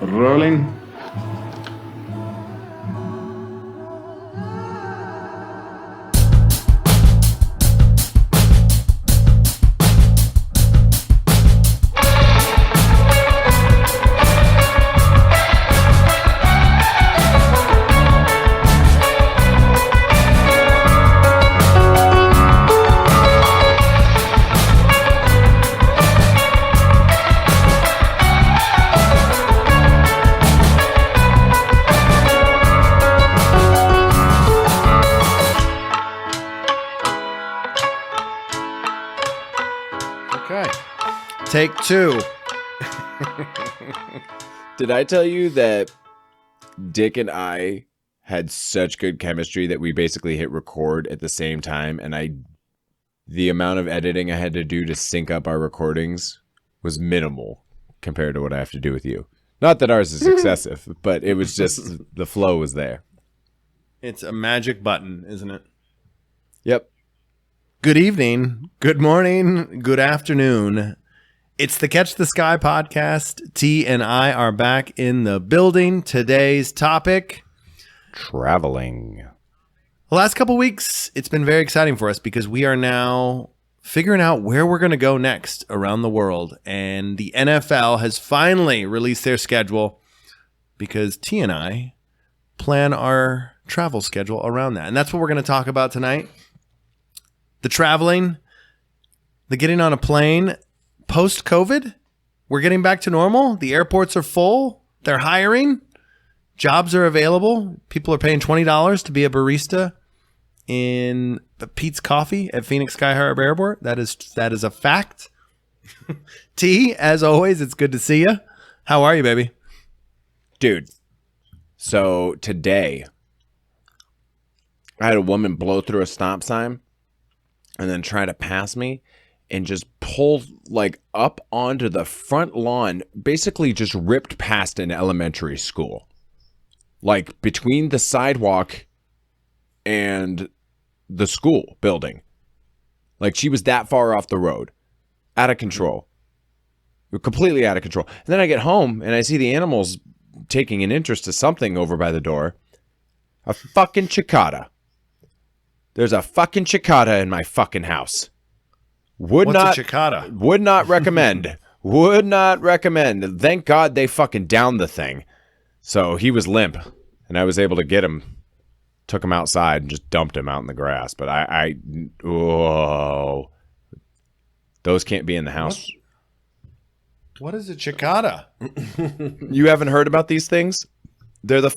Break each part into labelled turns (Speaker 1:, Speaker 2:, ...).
Speaker 1: Rolling.
Speaker 2: Take two.
Speaker 3: Did I tell you that Dick and I had such good chemistry that we basically hit record at the same time, and the amount of editing I had to do to sync up our recordings was minimal compared to what I have to do with you. Not that ours is excessive, but it was just the flow was there.
Speaker 2: It's a magic button, isn't it?
Speaker 3: Yep.
Speaker 2: Good evening, good morning, good afternoon. It's the Catch the Sky podcast. T and I are back in the building. Today's topic:
Speaker 3: traveling.
Speaker 2: The last couple weeks, it's been very exciting for us because we are now figuring out where we're going to go next around the world. And the NFL has finally released their schedule because T and I plan our travel schedule around that. And that's what we're going to talk about tonight. The traveling, the getting on a plane. Post-COVID, we're getting back to normal. The airports are full. They're hiring. Jobs are available. People are paying $20 to be a barista in Pete's Coffee at Phoenix Sky Harbor Airport. That is a fact. T, as always, it's good to see you. How are you, baby?
Speaker 3: Dude, so today, I had a woman blow through a stop sign and then try to pass me and just pull like up onto the front lawn, basically just ripped past an elementary school. Like between the sidewalk and the school building. Like she was that far off the road. Out of control. Completely out of control. And then I get home and I see the animals taking an interest to something over by the door. A fucking cicada. There's a fucking cicada in my fucking house.
Speaker 2: What's a cicada?
Speaker 3: Would not recommend. Would not recommend. Thank God they fucking downed the thing. So he was limp, and I was able to get him. Took him outside and just dumped him out in the grass. But whoa. Those can't be in the house.
Speaker 2: What is a cicada?
Speaker 3: You haven't heard about these things? They're they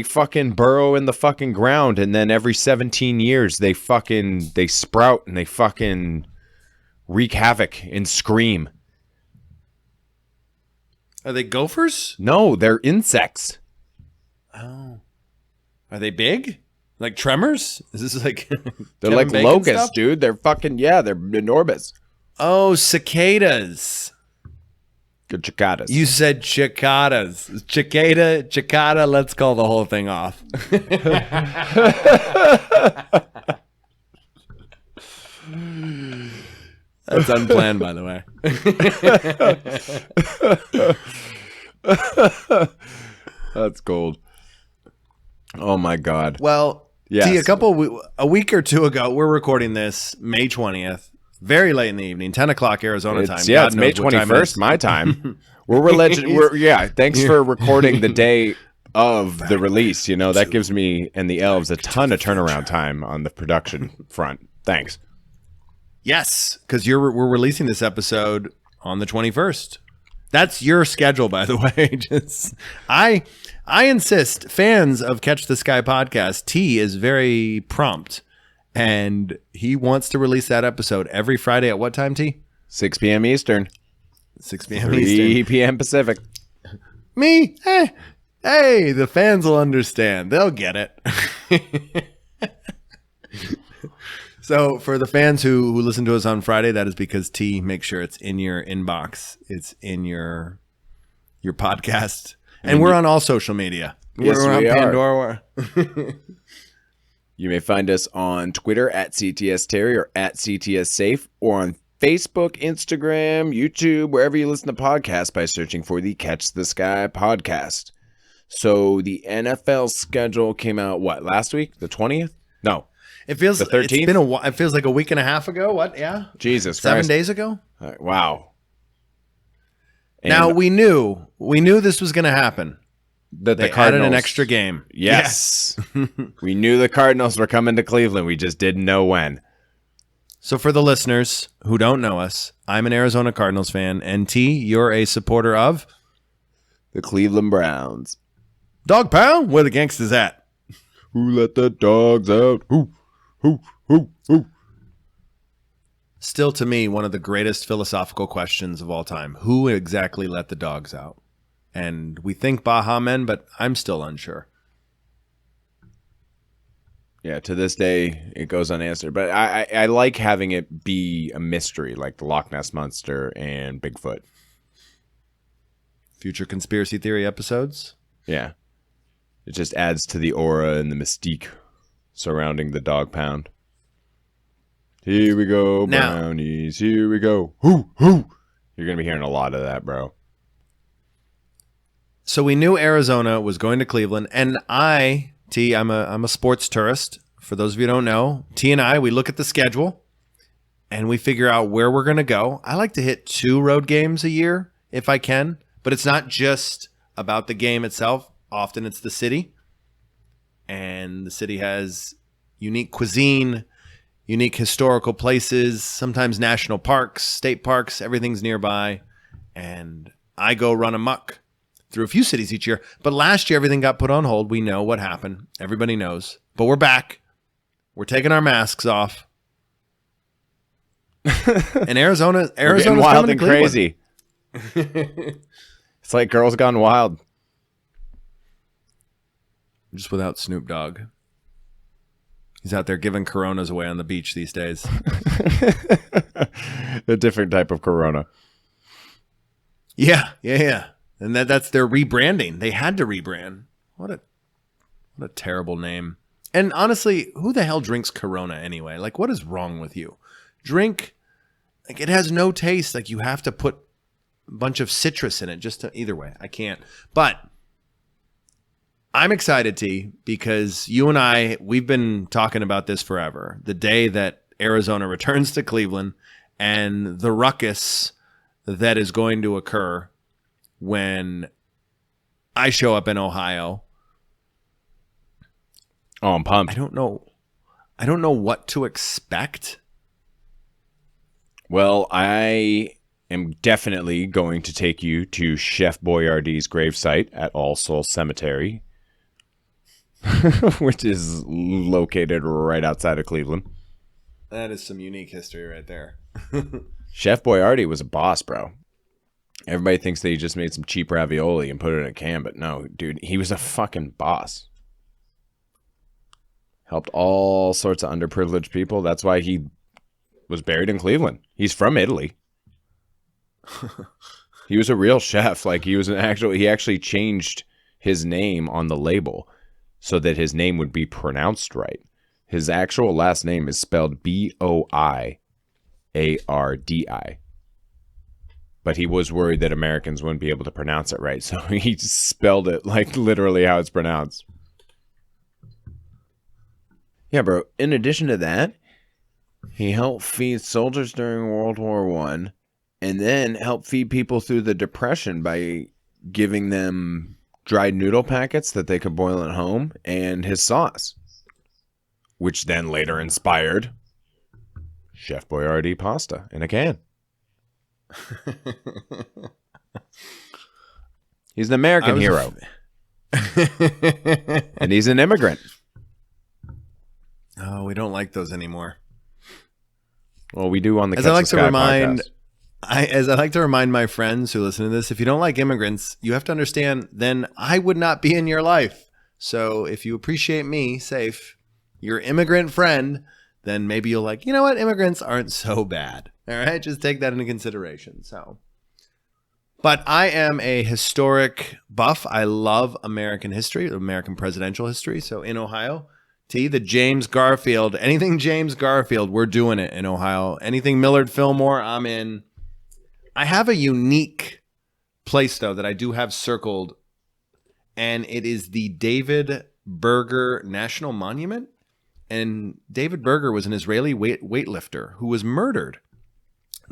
Speaker 3: fucking burrow in the fucking ground, and then every 17 years they sprout and they fucking wreak havoc and scream.
Speaker 2: Are they gophers?
Speaker 3: No, they're insects.
Speaker 2: Oh. Are they big? Like tremors? Is this like
Speaker 3: they're like locusts, dude. They're fucking they're enormous.
Speaker 2: Oh, cicadas.
Speaker 3: Good cicadas.
Speaker 2: You said cicadas. Cicada, let's call the whole thing off. That's unplanned, by the
Speaker 3: way. That's gold. Oh my God.
Speaker 2: Well,
Speaker 3: yes.
Speaker 2: See, a week or two ago, we're recording this May 20th, very late in the evening, 10 o'clock Arizona time.
Speaker 3: Yeah, it's May 21st, my time. Thanks for recording the day of the release. You know, that gives me and the elves a ton of turnaround time on the production front. Thanks.
Speaker 2: Yes, because we're releasing this episode on the 21st. That's your schedule, by the way. I insist, fans of Catch the Sky podcast, T is very prompt, and he wants to release that episode every Friday at what time, T?
Speaker 3: 6 p.m. Eastern.
Speaker 2: 6 p.m.
Speaker 3: 3
Speaker 2: Eastern.
Speaker 3: p.m. Pacific.
Speaker 2: Me? Hey, the fans will understand. They'll get it. So for the fans who listen to us on Friday, that is because T makes sure it's in your inbox. It's in your podcast. And we're on all social media.
Speaker 3: Yes,
Speaker 2: we're on
Speaker 3: we
Speaker 2: Pandora.
Speaker 3: You may find us on Twitter at CTS Terry or at CTS Saif, or on Facebook, Instagram, YouTube, wherever you listen to podcasts by searching for the Catch the Sky podcast. So the NFL schedule came out, what, last week? The 20th? No.
Speaker 2: It feels
Speaker 3: the 13th?
Speaker 2: It's been it feels like a week and a half ago. What? Yeah.
Speaker 3: Jesus Christ.
Speaker 2: 7 days ago?
Speaker 3: Wow. And
Speaker 2: now we knew this was going to happen.
Speaker 3: That
Speaker 2: They
Speaker 3: the Cardinals
Speaker 2: added an extra game.
Speaker 3: Yes. We knew the Cardinals were coming to Cleveland. We just didn't know when.
Speaker 2: So for the listeners who don't know us, I'm an Arizona Cardinals fan, and T, you're a supporter of
Speaker 3: The Cleveland Browns.
Speaker 2: Dog Pound. Where the gangsters at?
Speaker 3: Who let the dogs out? Who?
Speaker 2: Still, to me, one of the greatest philosophical questions of all time. Who exactly let the dogs out? And we think Baja Men, but I'm still unsure.
Speaker 3: Yeah, to this day, it goes unanswered. But I like having it be a mystery, like the Loch Ness Monster and Bigfoot.
Speaker 2: Future conspiracy theory episodes?
Speaker 3: Yeah. It just adds to the aura and the mystique surrounding the dog pound. Here we go, brownies. Here we go. Hoo. You're going to be hearing a lot of that, bro.
Speaker 2: So we knew Arizona was going to Cleveland, and I'm a sports tourist. For those of you who don't know, T and I, we look at the schedule, and we figure out where we're going to go. I like to hit 2 road games a year if I can, but it's not just about the game itself. Often it's the city, and the city has unique cuisine, unique historical places, sometimes national parks, state parks, everything's nearby, and I go run amok through a few cities each year. But last year, everything got put on hold. We know what happened. Everybody knows. But we're back. We're taking our masks off. And Arizona's
Speaker 3: wild and crazy. It's like Girls Gone Wild.
Speaker 2: Just without Snoop Dogg. He's out there giving Coronas away on the beach these days.
Speaker 3: A different type of Corona.
Speaker 2: Yeah. And that's their rebranding. They had to rebrand. What a terrible name. And honestly, who the hell drinks Corona anyway? Like, what is wrong with you? Drink, like, it has no taste. Like, you have to put a bunch of citrus in it just to, either way. I can't. But I'm excited, T, because you and I, we've been talking about this forever. The day that Arizona returns to Cleveland and the ruckus that is going to occur when I show up in Ohio.
Speaker 3: Oh, I'm pumped.
Speaker 2: I don't know what to expect.
Speaker 3: Well, I am definitely going to take you to Chef Boyardee's gravesite at All Souls Cemetery, which is located right outside of Cleveland.
Speaker 2: That is some unique history right there.
Speaker 3: Chef Boyardee was a boss, bro. Everybody thinks that he just made some cheap ravioli and put it in a can, but no, dude, he was a fucking boss. Helped all sorts of underprivileged people. That's why he was buried in Cleveland. He's from Italy. He was a real chef. Like, he actually changed his name on the label so that his name would be pronounced right. His actual last name is spelled Boiardi. But he was worried that Americans wouldn't be able to pronounce it right, so he spelled it like literally how it's pronounced. Yeah, bro. In addition to that, he helped feed soldiers during World War I, and then helped feed people through the Depression by giving them dried noodle packets that they could boil at home and his sauce, which then later inspired Chef Boyardee pasta in a can. He's an American hero. And he's an immigrant.
Speaker 2: Oh, we don't like those anymore.
Speaker 3: Well, we do on the
Speaker 2: As I like to remind,
Speaker 3: podcast.
Speaker 2: As I like to remind my friends who listen to this, if you don't like immigrants, you have to understand, then I would not be in your life. So if you appreciate me, Saif, your immigrant friend, then maybe you'll like, you know what? Immigrants aren't so bad. All right. Just take that into consideration. But I am a historic buff. I love American history, American presidential history. So in Ohio, The James Garfield. Anything James Garfield, we're doing it in Ohio. Anything Millard Fillmore, I'm in. I have a unique place, though, that I do have circled, and it is the David Berger National Monument. And David Berger was an Israeli weightlifter who was murdered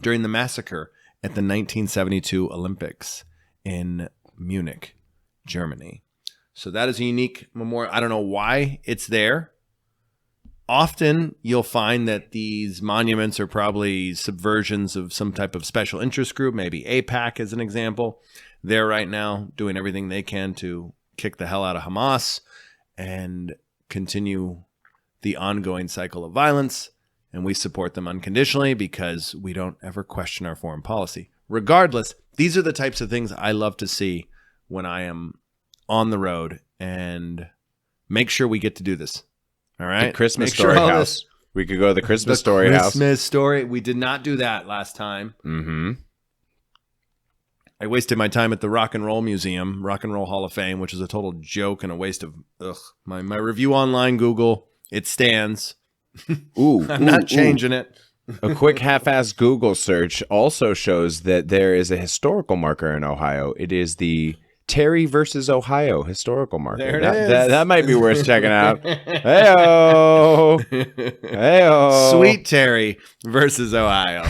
Speaker 2: during the massacre at the 1972 Olympics in Munich, Germany. So that is a unique memorial. I don't know why it's there. Often you'll find that these monuments are probably subversions of some type of special interest group, maybe AIPAC as an example. They're right now doing everything they can to kick the hell out of Hamas and continue the ongoing cycle of violence. And we support them unconditionally because we don't ever question our foreign policy. Regardless, these are the types of things I love to see when I am on the road, and make sure we get to do this. All right.
Speaker 3: The Christmas Story House. We could go to the Christmas Story House.
Speaker 2: Christmas Story. We did not do that last time.
Speaker 3: Mm-hmm.
Speaker 2: I wasted my time at the Rock and Roll Museum, Rock and Roll Hall of Fame, which is a total joke and a waste of my review online. Google, it stands. I'm not changing it.
Speaker 3: A quick half-assed Google search also shows that there is a historical marker in Ohio. It is the Terry versus Ohio historical marker.
Speaker 2: There it is.
Speaker 3: That might be worth checking out. Hey-o. Hey-o.
Speaker 2: Sweet Terry versus Ohio.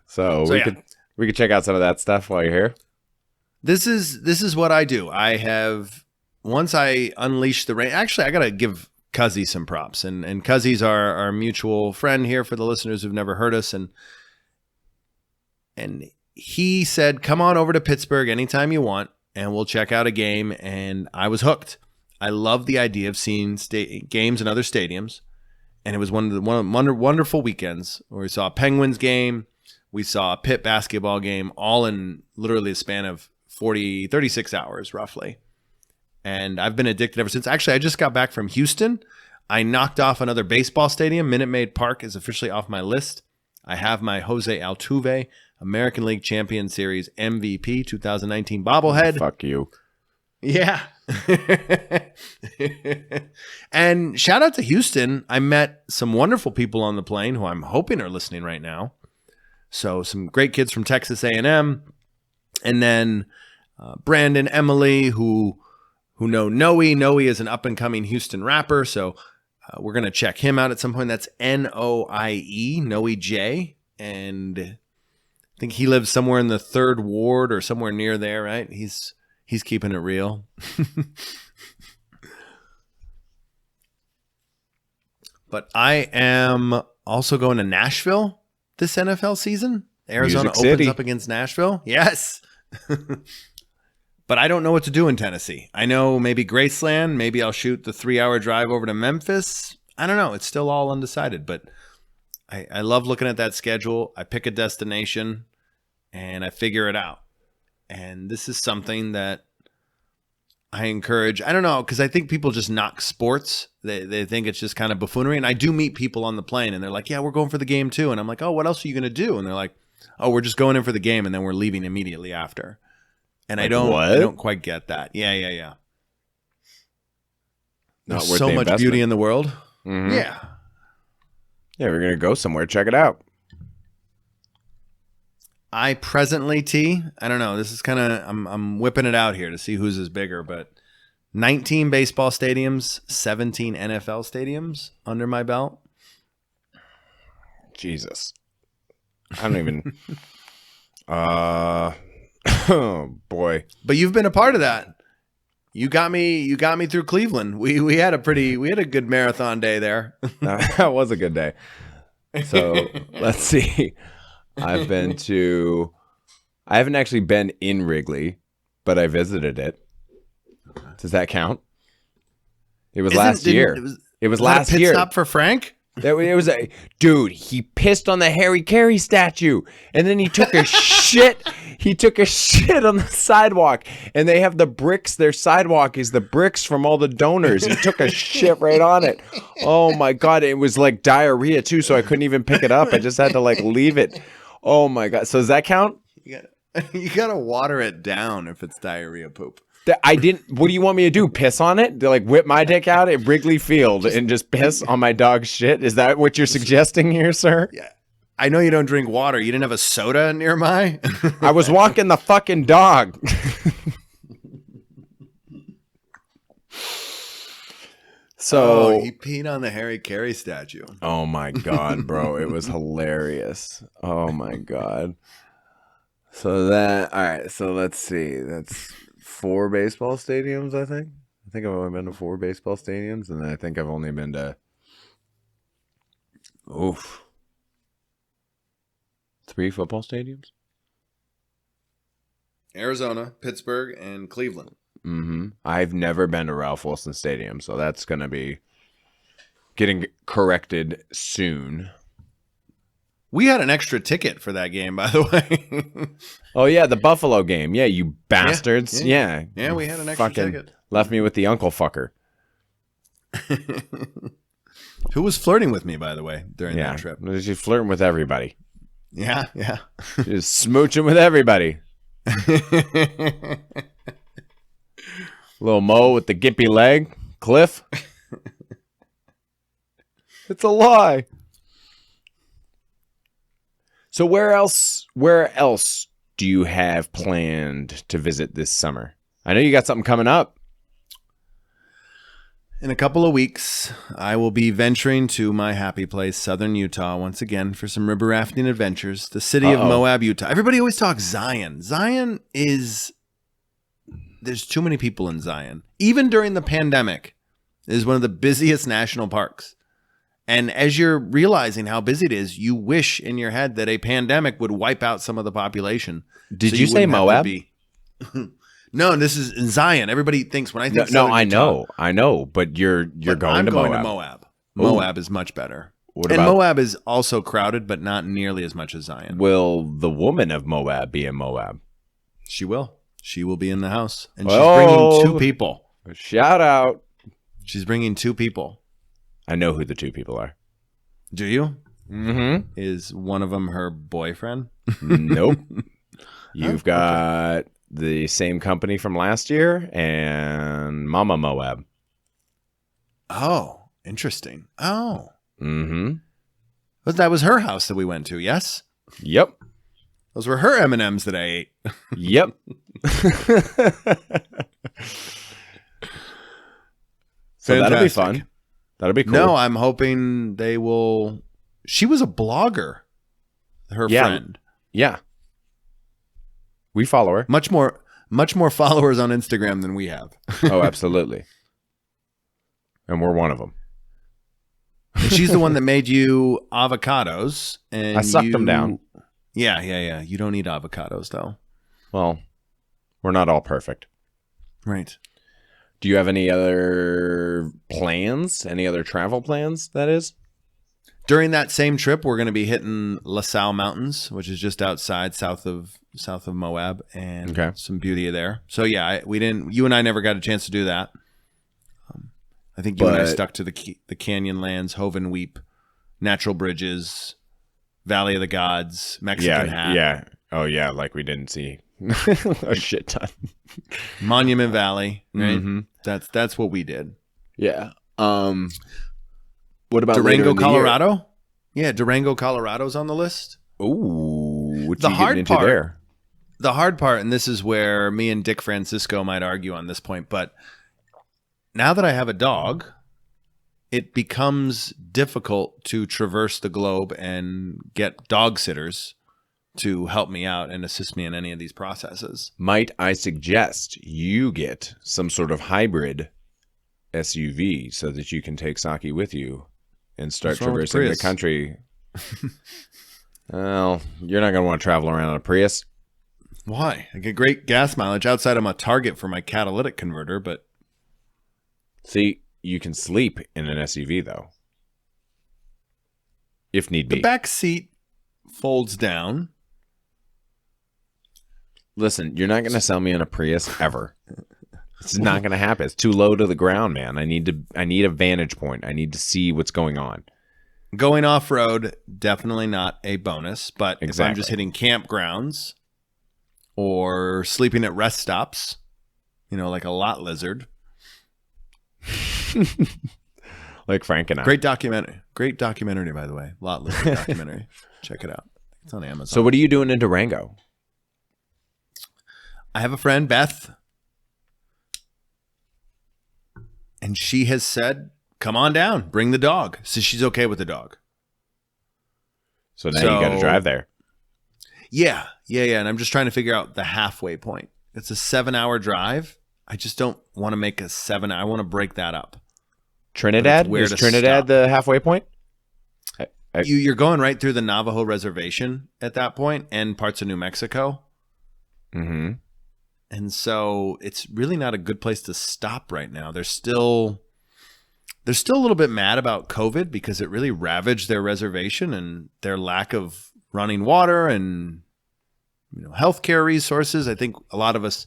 Speaker 3: So we could check out some of that stuff while you're here.
Speaker 2: This is what I do. I have, once I unleash the rain. Actually, I gotta give Cuzzy some props, and Cuzzy's our mutual friend here for the listeners who've never heard us, and he said, come on over to Pittsburgh anytime you want, and we'll check out a game. And I was hooked. I love the idea of seeing games in other stadiums. And it was one of the wonderful weekends where we saw a Penguins game. We saw a Pitt basketball game, all in literally a span of 36 hours, roughly. And I've been addicted ever since. Actually, I just got back from Houston. I knocked off another baseball stadium. Minute Maid Park is officially off my list. I have my Jose Altuve American League Champion Series MVP 2019 bobblehead.
Speaker 3: Fuck you.
Speaker 2: Yeah. And shout out to Houston. I met some wonderful people on the plane who I'm hoping are listening right now. So some great kids from Texas A&M. And then Brandon, Emily, who know Noe. Noe is an up-and-coming Houston rapper. So we're going to check him out at some point. That's Noie, Noe J. And I think he lives somewhere in the 3rd Ward or somewhere near there, right? He's keeping it real. But I am also going to Nashville this NFL season. Arizona opens up against Nashville. Yes. But I don't know what to do in Tennessee. I know maybe Graceland. Maybe I'll shoot the 3-hour drive over to Memphis. I don't know. It's still all undecided, but I love looking at that schedule. I pick a destination and I figure it out. And this is something that I encourage. I don't know, because I think people just knock sports. They think it's just kind of buffoonery. And I do meet people on the plane and they're like, yeah, we're going for the game too. And I'm like, oh, what else are you going to do? And they're like, oh, we're just going in for the game and then we're leaving immediately after. And like, I don't quite get that. Yeah. There's so much beauty in the world.
Speaker 3: Mm-hmm.
Speaker 2: Yeah.
Speaker 3: Yeah, we're going to go somewhere. Check it out.
Speaker 2: I presently, I don't know. This is kind of, I'm whipping it out here to see whose is bigger, but 19 baseball stadiums, 17 NFL stadiums under my belt.
Speaker 3: Jesus. I don't even. Oh boy.
Speaker 2: But you've been a part of that. You got me through Cleveland. We had a good marathon day there.
Speaker 3: That was a good day. So let's see. I haven't actually been in Wrigley, but I visited it. Does that count? It was last year. It was last year.
Speaker 2: Pit stop for Frank?
Speaker 3: Dude, he pissed on the Harry Carey statue, and then he took a shit. He took a shit on the sidewalk, and they have the bricks. Their sidewalk is the bricks from all the donors. He took a shit right on it. Oh my God. It was like diarrhea too, so I couldn't even pick it up. I just had to like leave it. Oh my God. So does that count?
Speaker 2: You gotta water it down if it's diarrhea poop.
Speaker 3: I didn't. What do you want me to do? Piss on it? To like whip my dick out at Wrigley Field and just piss on my dog's shit? Is that what you're suggesting here, sir?
Speaker 2: Yeah. I know you don't drink water. You didn't have a soda nearby?
Speaker 3: I was walking the fucking dog. So
Speaker 2: he peed on the Harry Caray statue.
Speaker 3: Oh my God, bro. It was hilarious. Oh my God. So all right. So let's see. That's 4 baseball stadiums, I think. I've only been to 4 baseball stadiums, and I think I've only been to 3 football stadiums.
Speaker 2: Arizona, Pittsburgh, and Cleveland.
Speaker 3: Mm-hmm. I've never been to Ralph Wilson Stadium, so that's going to be getting corrected soon.
Speaker 2: We had an extra ticket for that game, by the way.
Speaker 3: Oh, yeah, the Buffalo game. Yeah, you bastards. Yeah,
Speaker 2: we had an extra ticket.
Speaker 3: Left me with the uncle fucker.
Speaker 2: Who was flirting with me, by the way, during that trip?
Speaker 3: She's flirting with everybody.
Speaker 2: Yeah.
Speaker 3: Just smooching with everybody. Little Mo with the gimpy leg. Cliff. It's a lie. So where else do you have planned to visit this summer? I know you got something coming up.
Speaker 2: In a couple of weeks, I will be venturing to my happy place, southern Utah, once again for some river rafting adventures. The city of Moab, Utah. Everybody always talks Zion. There's too many people in Zion. Even during the pandemic, it is one of the busiest national parks. And as you're realizing how busy it is, you wish in your head that a pandemic would wipe out some of the population.
Speaker 3: Did you say Moab?
Speaker 2: No, this is in Zion. Everybody thinks when I think
Speaker 3: I know, but you're going to Moab.
Speaker 2: Moab is much better. Moab is also crowded, but not nearly as much as Zion.
Speaker 3: Will the woman of Moab be in Moab?
Speaker 2: She will. She will be in the house, and she's bringing 2 people.
Speaker 3: Shout out!
Speaker 2: She's bringing 2 people.
Speaker 3: I know who the 2 people are.
Speaker 2: Do you?
Speaker 3: Mm-hmm.
Speaker 2: Is one of them her boyfriend?
Speaker 3: Nope. You've got the same company from last year and Mama Moab.
Speaker 2: Oh, interesting. Oh.
Speaker 3: Mm-hmm.
Speaker 2: But that was her house that we went to, yes?
Speaker 3: Yep.
Speaker 2: Those were her M&Ms that I ate.
Speaker 3: Yep. So that'll be fun. That'll be cool.
Speaker 2: No, I'm hoping they will. She was a blogger, her friend.
Speaker 3: Yeah. We follow her.
Speaker 2: Much more followers on Instagram than we have.
Speaker 3: Oh, absolutely. And we're one of them.
Speaker 2: And she's the one that made you avocados. And
Speaker 3: I sucked them down.
Speaker 2: Yeah. You don't eat avocados, though.
Speaker 3: Well, we're not all perfect.
Speaker 2: Right.
Speaker 3: Do you have any other plans? Any other travel plans, that is?
Speaker 2: During that same trip, we're going to be hitting La Salle Mountains, which is just outside south of Moab, and some beauty there. So yeah, you and I never got a chance to do that. I think you and I stuck to the canyon lands, Hoven Weep, natural bridges, Valley of the Gods, Mexican Hat.
Speaker 3: Yeah. Oh yeah, like we didn't see a shit ton.
Speaker 2: Monument Valley, right?
Speaker 3: Mm-hmm.
Speaker 2: That's what we did.
Speaker 3: Yeah. What about
Speaker 2: Durango, Colorado? Yeah, Durango, Colorado's on the list.
Speaker 3: Ooh, what you getting into there?
Speaker 2: The hard part, and this is where me and Dick Francisco might argue on this point, but now that I have a dog, it becomes difficult to traverse the globe and get dog sitters to help me out and assist me in any of these processes.
Speaker 3: Might I suggest you get some sort of hybrid SUV so that you can take Socky with you and start traversing the country? Well, you're not going to want to travel around in a Prius.
Speaker 2: Why? I get great gas mileage outside of my Target for my catalytic converter, but...
Speaker 3: See, you can sleep in an SUV, though. If need be.
Speaker 2: The back seat folds down.
Speaker 3: Listen, you're not going to sell me on a Prius ever. It's not going to happen. It's too low to the ground, man. I need a vantage point. I need to see what's going on.
Speaker 2: Going off-road, definitely not a bonus. But if I'm just hitting campgrounds or sleeping at rest stops, like a lot lizard.
Speaker 3: Like Frank and I.
Speaker 2: Great documentary, by the way. Lot lizard documentary. Check it out. It's on Amazon.
Speaker 3: So what are you doing in Durango?
Speaker 2: I have a friend, Beth, and she has said, come on down, bring the dog. So she's okay with the dog.
Speaker 3: So now you got to drive there.
Speaker 2: Yeah. And I'm just trying to figure out the halfway point. It's a 7-hour drive. I just don't want to make I want to break that up.
Speaker 3: Trinidad? Is Trinidad the halfway point?
Speaker 2: You're going right through the Navajo reservation at that point and parts of New Mexico.
Speaker 3: Mm-hmm.
Speaker 2: And so it's really not a good place to stop right now. They're still a little bit mad about COVID because it really ravaged their reservation and their lack of running water and healthcare resources. I think a lot of us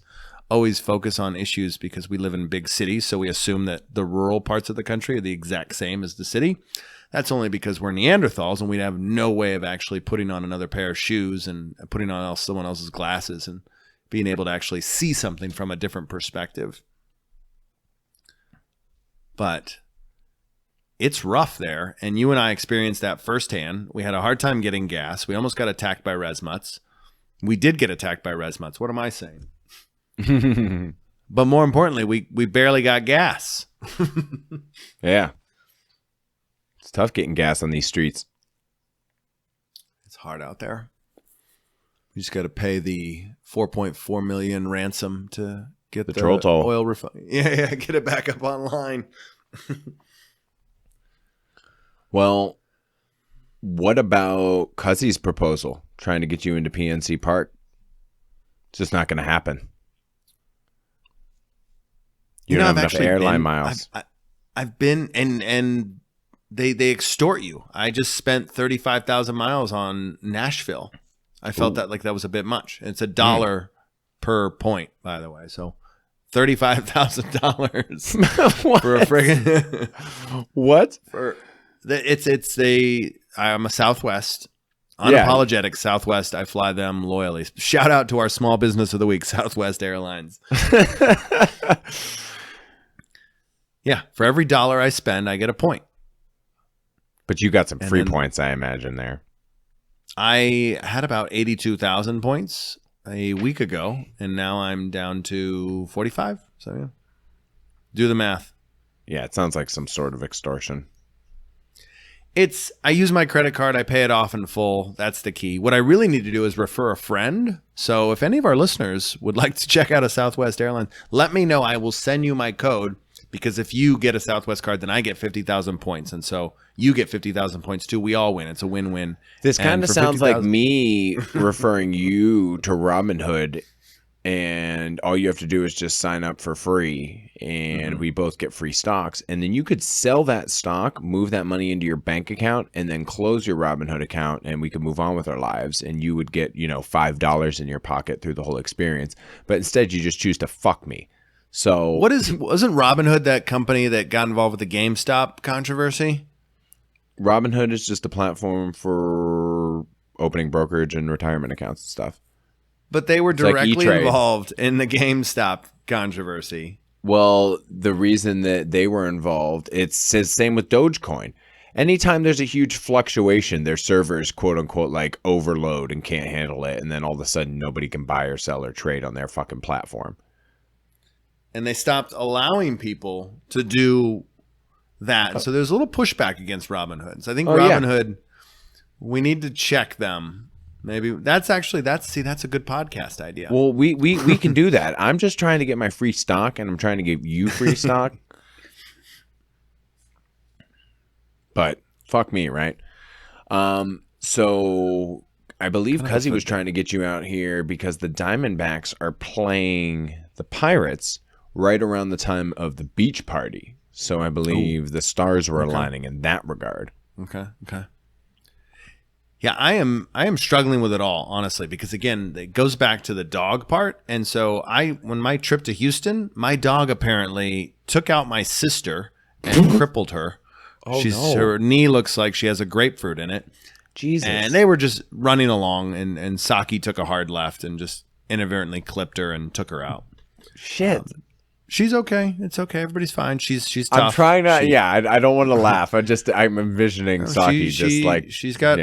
Speaker 2: always focus on issues because we live in big cities, so we assume that the rural parts of the country are the exact same as the city. That's only because we're Neanderthals and we'd have no way of actually putting on another pair of shoes and putting on someone else's glasses and being able to actually see something from a different perspective. But it's rough there, and you and I experienced that firsthand. We had a hard time getting gas. We almost got attacked by resmuts. We did get attacked by resmuts. What am I saying? But more importantly, we barely got gas.
Speaker 3: Yeah. It's tough getting gas on these streets.
Speaker 2: It's hard out there. You just got to pay the $4.4 million ransom to get the
Speaker 3: troll toll.
Speaker 2: Oil refund. Yeah, get it back up online.
Speaker 3: Well, what about Cuzzy's proposal, trying to get you into PNC Park? It's just not going to happen. You don't have enough airline miles.
Speaker 2: I've been, and they extort you. I just spent 35,000 miles on Nashville. I felt that was a bit much. It's $1 per point, by the way. So $35,000 for a friggin'
Speaker 3: what?
Speaker 2: I'm a Southwest. Unapologetic Southwest. I fly them loyally. Shout out to our small business of the week, Southwest Airlines. Yeah, for every $1 I spend, I get a point.
Speaker 3: But you got some free points, I imagine, there.
Speaker 2: I had about 82,000 points a week ago, and now I'm down to 45. So, yeah. Do the math.
Speaker 3: Yeah, it sounds like some sort of extortion.
Speaker 2: I use my credit card. I pay it off in full. That's the key. What I really need to do is refer a friend. So if any of our listeners would like to check out a Southwest Airlines, let me know. I will send you my code, because if you get a Southwest card, then I get 50,000 points. And so you get 50,000 points too. We all win. It's a win-win.
Speaker 3: This kind of sounds like me referring you to Robinhood, and all you have to do is just sign up for free, and we both get free stocks. And then you could sell that stock, move that money into your bank account, and then close your Robinhood account, and we could move on with our lives. And you would get, $5 in your pocket through the whole experience. But instead, you just choose to fuck me. So
Speaker 2: wasn't Robinhood that company that got involved with the GameStop controversy?
Speaker 3: Robinhood is just a platform for opening brokerage and retirement accounts and stuff.
Speaker 2: But they were directly involved in the GameStop controversy.
Speaker 3: Well, the reason that they were involved, it's the same with Dogecoin. Anytime there's a huge fluctuation, their servers, quote unquote, overload and can't handle it. And then all of a sudden, nobody can buy or sell or trade on their fucking platform.
Speaker 2: And they stopped allowing people to do that. So there's a little pushback against Robinhood. So I think Robinhood, we need to check them. Maybe that's a good podcast idea.
Speaker 3: Well, we can do that. I'm just trying to get my free stock, and I'm trying to give you free stock. But fuck me, right? So I believe Cuzzy was trying to get you out here because the Diamondbacks are playing the Pirates right around the time of the beach party. So I believe the stars were aligning in that regard.
Speaker 2: Okay. Yeah, I am struggling with it all, honestly, because again, it goes back to the dog part. And so when my trip to Houston, my dog apparently took out my sister and crippled her. Her knee looks like she has a grapefruit in it.
Speaker 3: Jesus.
Speaker 2: And they were just running along, and Socky took a hard left and just inadvertently clipped her and took her out.
Speaker 3: Shit.
Speaker 2: She's okay. It's okay. Everybody's fine. She's tough.
Speaker 3: I'm trying not. I don't want to laugh. I'm envisioning Socky
Speaker 2: she's got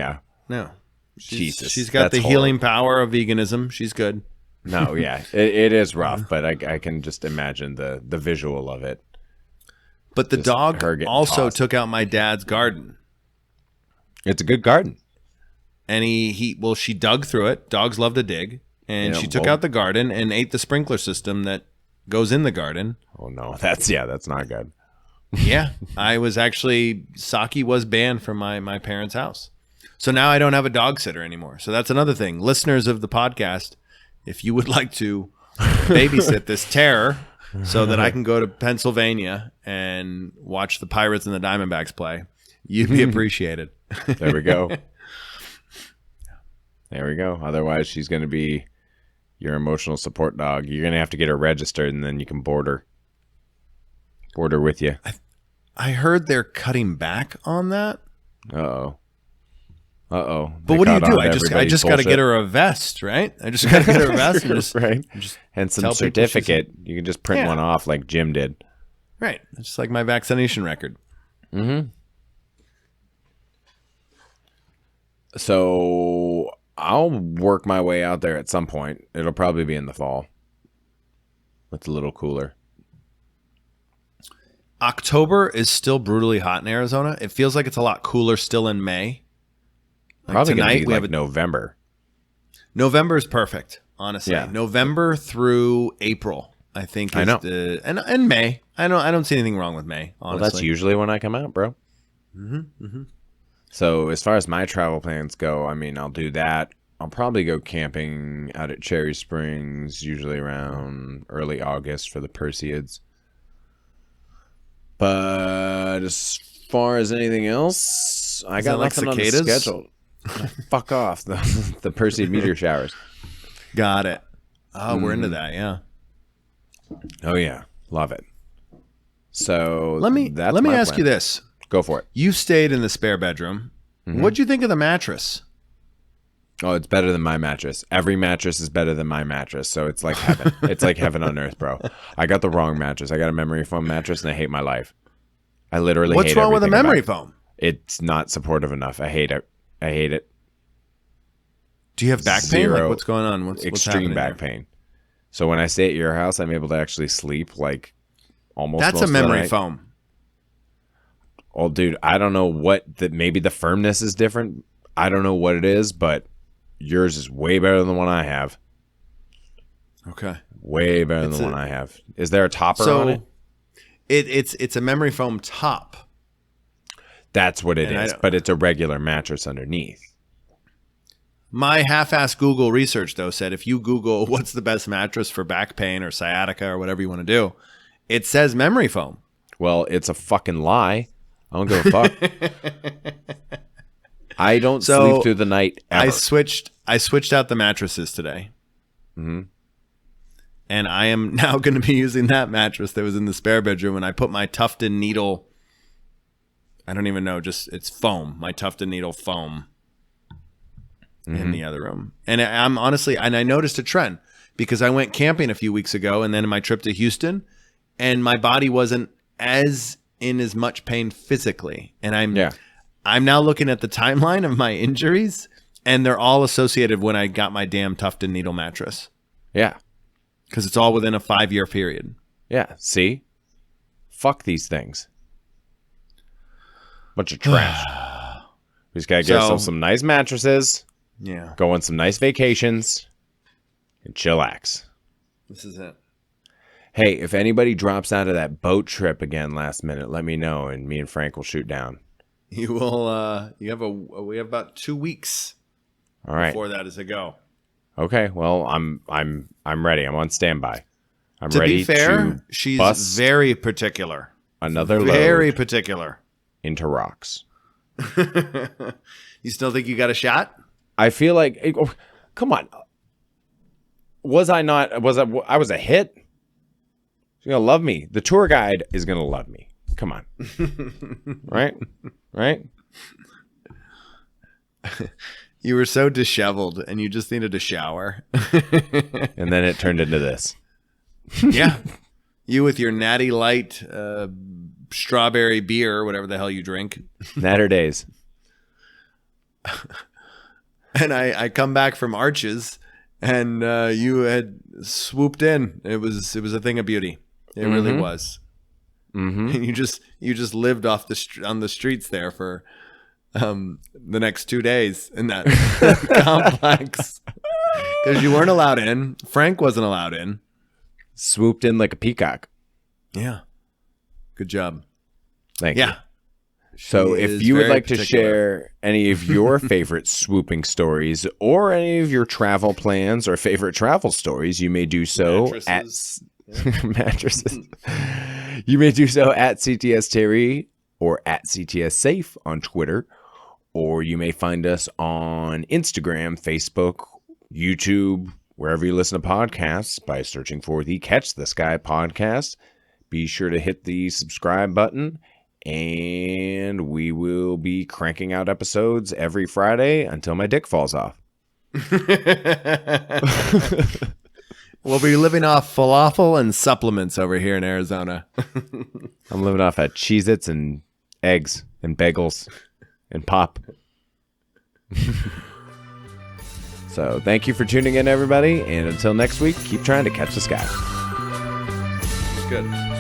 Speaker 2: no. She's got the healing power of veganism. She's good.
Speaker 3: No, yeah, it is rough, but I can just imagine the visual of it.
Speaker 2: But the dog also took out my dad's garden.
Speaker 3: It's a good garden.
Speaker 2: And she dug through it. Dogs love to dig. And she took out the garden and ate the sprinkler system that goes in the garden.
Speaker 3: Oh no, that's not good.
Speaker 2: Yeah, Socky was banned from my parents' house. So now I don't have a dog sitter anymore. So that's another thing. Listeners of the podcast, if you would like to babysit this terror so that I can go to Pennsylvania and watch the Pirates and the Diamondbacks play, you'd be appreciated.
Speaker 3: There we go. There we go. Otherwise, she's going to be your emotional support dog. You're going to have to get her registered, and then you can board her with you.
Speaker 2: I heard they're cutting back on that.
Speaker 3: Uh-oh.
Speaker 2: But what do you do? I just got to get her a vest, right? I just got to get her a vest
Speaker 3: and some certificate. You can just print one off like Jim did.
Speaker 2: Right. Just like my vaccination record.
Speaker 3: Mm-hmm. So I'll work my way out there at some point. It'll probably be in the fall. It's a little cooler.
Speaker 2: October is still brutally hot in Arizona. It feels like it's a lot cooler still in May.
Speaker 3: Probably tonight we have November.
Speaker 2: November is perfect, honestly. Yeah. November through April, I think. And May. I don't see anything wrong with May. Honestly,
Speaker 3: well, that's usually when I come out, bro.
Speaker 2: Mm-hmm. Mm-hmm.
Speaker 3: So as far as my travel plans go, I mean, I'll do that. I'll probably go camping out at Cherry Springs, usually around early August for the Perseids. But as far as anything else, I got nothing on the schedule. Fuck off the Perseid meteor showers.
Speaker 2: Got it. Oh, we're into that, yeah.
Speaker 3: Oh yeah, love it. So
Speaker 2: let me ask you this.
Speaker 3: Go for it.
Speaker 2: You stayed in the spare bedroom. Mm-hmm. What'd you think of the mattress?
Speaker 3: Oh, it's better than my mattress. Every mattress is better than my mattress. So it's like heaven. It's like heaven on earth, bro. I got the wrong mattress. I got a memory foam mattress, and I hate my life. I literally hate
Speaker 2: What's wrong with a memory foam?
Speaker 3: It's not supportive enough. I hate it.
Speaker 2: Do you have back pain? Like, what's going on? What's
Speaker 3: extreme back pain? So when I stay at your house, I'm able to actually sleep like almost.
Speaker 2: That's a memory foam.
Speaker 3: Oh, dude, I don't know maybe the firmness is different. I don't know what it is, but yours is way better than the one I have.
Speaker 2: Okay.
Speaker 3: Way better than the one I have. Is there a topper on it?
Speaker 2: It's a memory foam top.
Speaker 3: That's what it is, but it's a regular mattress underneath.
Speaker 2: My half-assed Google research, though, said if you Google what's the best mattress for back pain or sciatica or whatever you want to do, it says memory foam.
Speaker 3: Well, it's a fucking lie. I don't give a fuck. I don't sleep through the night ever.
Speaker 2: I switched out the mattresses today.
Speaker 3: Mm-hmm.
Speaker 2: And I am now going to be using that mattress that was in the spare bedroom, and I put my Tufted Needle, I don't even know, it's foam, my Tufted Needle foam in the other room. And I'm honestly, and I noticed a trend because I went camping a few weeks ago and then in my trip to Houston, and my body wasn't as much pain physically. And I'm now looking at the timeline of my injuries, and they're all associated when I got my damn Tufted Needle mattress.
Speaker 3: Yeah.
Speaker 2: Because it's all within a 5-year period.
Speaker 3: Yeah. See? Fuck these things. Bunch of trash. We just got to get ourselves some nice mattresses.
Speaker 2: Yeah.
Speaker 3: Go on some nice vacations. And chillax.
Speaker 2: This is it.
Speaker 3: Hey, if anybody drops out of that boat trip again last minute, let me know, and me and Frank will shoot down.
Speaker 2: You will. We have about 2 weeks.
Speaker 3: All right.
Speaker 2: Before that is a go.
Speaker 3: Okay. Well, I'm ready. I'm on standby. I'm
Speaker 2: to
Speaker 3: ready.
Speaker 2: Be fair,
Speaker 3: to
Speaker 2: she's
Speaker 3: bust
Speaker 2: very particular.
Speaker 3: Another
Speaker 2: very
Speaker 3: load
Speaker 2: particular
Speaker 3: into rocks.
Speaker 2: You still think you got a shot?
Speaker 3: I feel like. Come on. Was I not? I was a hit. She's gonna love me. The tour guide is gonna love me. Come on. Right?
Speaker 2: You were so disheveled and you just needed a shower.
Speaker 3: And then it turned into this.
Speaker 2: Yeah. You with your natty light strawberry beer, whatever the hell you drink.
Speaker 3: Naturdays.
Speaker 2: And I come back from Arches and you had swooped in. It was a thing of beauty. It really was. Mm-hmm. And you just lived off on the streets there for the next 2 days in that complex because you weren't allowed in. Frank wasn't allowed in.
Speaker 3: Swooped in like a peacock.
Speaker 2: Yeah. Good job.
Speaker 3: Thank you. So if you would like to share any of your favorite swooping stories or any of your travel plans or favorite travel stories, you may do so Mattresses. Mattresses. You may do so at CTS Terry or at CTS Saif on Twitter, or you may find us on Instagram, Facebook, YouTube, wherever you listen to podcasts by searching for the Catch the Sky podcast. Be sure to hit the subscribe button, and we will be cranking out episodes every Friday until my dick falls off.
Speaker 2: We'll be living off falafel and supplements over here in Arizona.
Speaker 3: I'm living off of Cheez-Its and eggs and bagels and pop. So thank you for tuning in, everybody. And until next week, keep trying to catch the sky.
Speaker 2: Good.